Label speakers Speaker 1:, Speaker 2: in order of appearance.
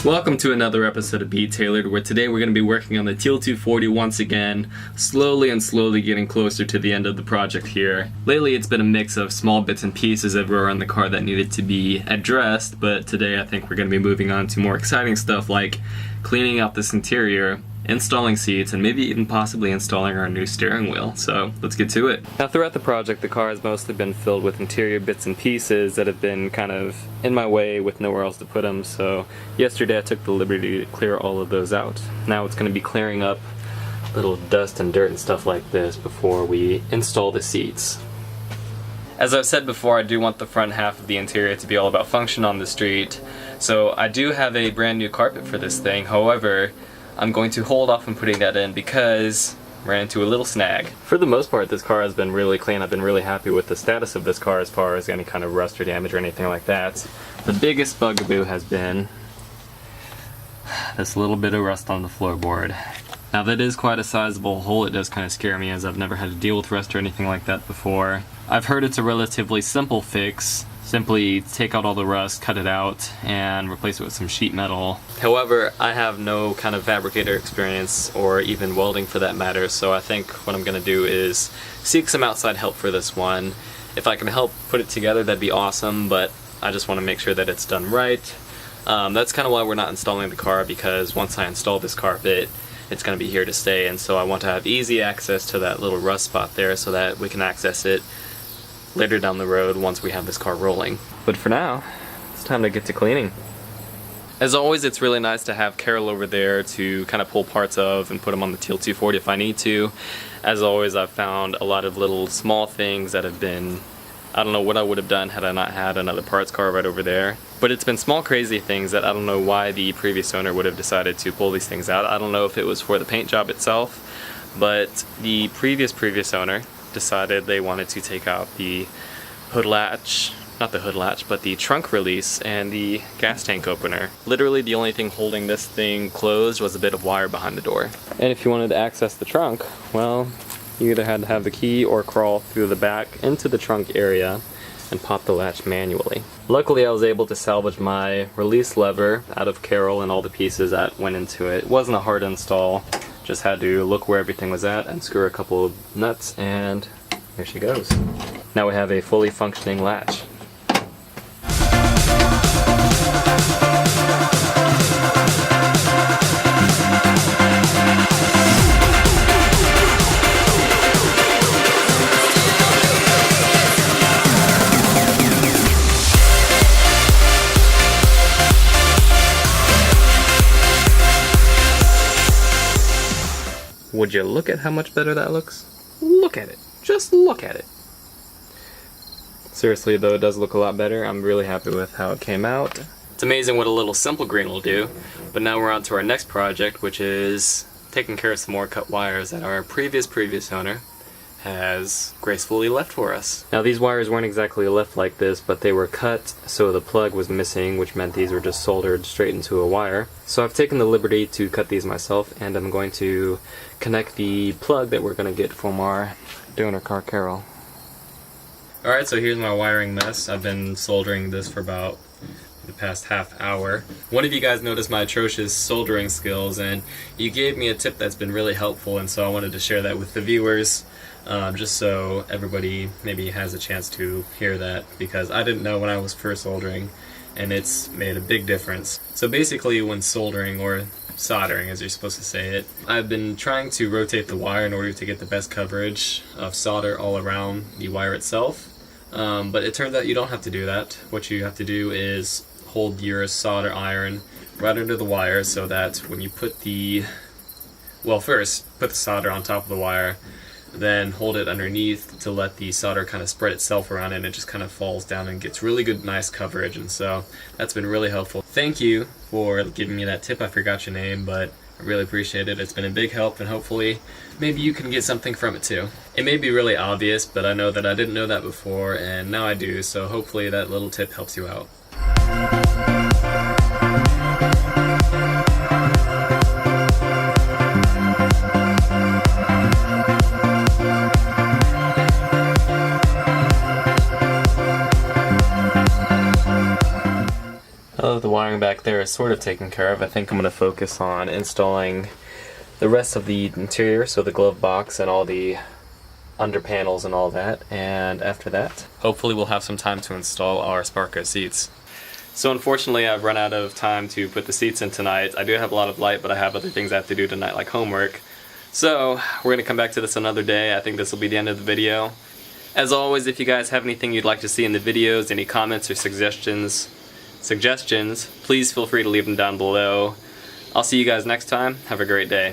Speaker 1: Welcome to another episode of Be Tailored, where today we're going to be working on the Teal 240 once again, slowly getting closer to the end of the project here. Lately it's been a mix of small bits and pieces everywhere on the car that needed to be addressed, but today I think we're going to be moving on to more exciting stuff like cleaning out this interior, installing seats, and maybe even possibly installing our new steering wheel. So let's get to it. Now throughout the project, the car has mostly been filled with interior bits and pieces that have been kind of in my way with nowhere else to put them. So yesterday I took the liberty to clear all of those out. Now it's going to be clearing up little dust and dirt and stuff like this before we install the seats. As I've said before, I do want the front half of the interior to be all about function on the street. So I do have a brand new carpet for this thing. However, I'm going to hold off on putting that in because I ran into a little snag. For the most part, this car has been really clean. I've been really happy with the status of this car as far as any kind of rust or damage or anything like that. The biggest bugaboo has been this little bit of rust on the floorboard. Now that is quite a sizable hole. It does kind of scare me as I've never had to deal with rust or anything like that before. I've heard it's a relatively simple fix. Simply take out all the rust, cut it out, and replace it with some sheet metal. However, I have no kind of fabricator experience or even welding for that matter, so I think what I'm going to do is seek some outside help for this one. If I can help put it together, that'd be awesome, but I just want to make sure that it's done right. That's kind of why we're not installing the car, because once I install this carpet, it's going to be here to stay, and so I want to have easy access to that little rust spot there so that we can access it later down the road once we have this car rolling. But for now, it's time to get to cleaning. As always, it's really nice to have Carol over there to kind of pull parts of and put them on the Teal 240 if I need to. As always, I've found a lot of little small things that have been, I don't know what I would have done had I not had another parts car right over there. But it's been small crazy things that I don't know why the previous owner would have decided to pull these things out. I don't know if it was for the paint job itself, but the previous owner decided they wanted to take out the hood latch, not the hood latch, but the trunk release and the gas tank opener. Literally the only thing holding this thing closed was a bit of wire behind the door. And if you wanted to access the trunk, well, you either had to have the key or crawl through the back into the trunk area and pop the latch manually. Luckily I was able to salvage my release lever out of Carol and all the pieces that went into it. It wasn't a hard install. Just had to look where everything was at and screw a couple of nuts, and here she goes. Now we have a fully functioning latch. Would you look at how much better that looks? Look at it. Just look at it. Seriously though, it does look a lot better. I'm really happy with how it came out. It's amazing what a little simple green will do. But now we're on to our next project, which is taking care of some more cut wires that our previous owner has gracefully left for us. Now these wires weren't exactly left like this, but they were cut so the plug was missing, which meant these were just soldered straight into a wire. So I've taken the liberty to cut these myself, and I'm going to connect the plug that we're going to get from our donor car, Carol. Alright, so here's my wiring mess. I've been soldering this for about the past half hour. One of you guys noticed my atrocious soldering skills, and you gave me a tip that's been really helpful, and so I wanted to share that with the viewers. Just so everybody maybe has a chance to hear that, because I didn't know when I was first soldering, and it's made a big difference. So basically when soldering, or soldering as you're supposed to say it, I've been trying to rotate the wire in order to get the best coverage of solder all around the wire itself. But it turns out you don't have to do that. What you have to do is hold your solder iron right under the wire so that when you put the, well, first put the solder on top of the wire, then hold it underneath to let the solder kind of spread itself around, and it just kind of falls down and gets really good, nice coverage. And so that's been really helpful. Thank you for giving me that tip. I forgot your name, but I really appreciate it. It's been a big help, and hopefully maybe you can get something from it too. It may be really obvious, but I know that I didn't know that before, and now I do, so hopefully that little tip helps you out. flooring back there is sort of taken care of. I think I'm going to focus on installing the rest of the interior, so the glove box and all the under panels and all that, and after that, hopefully we'll have some time to install our Sparco seats. So unfortunately I've run out of time to put the seats in tonight. I do have a lot of light, but I have other things I have to do tonight, like homework. So we're going to come back to this another day. I think this will be the end of the video. As always, if you guys have anything you'd like to see in the videos, any comments or suggestions, please feel free to leave them down below. I'll see you guys next time. Have a great day.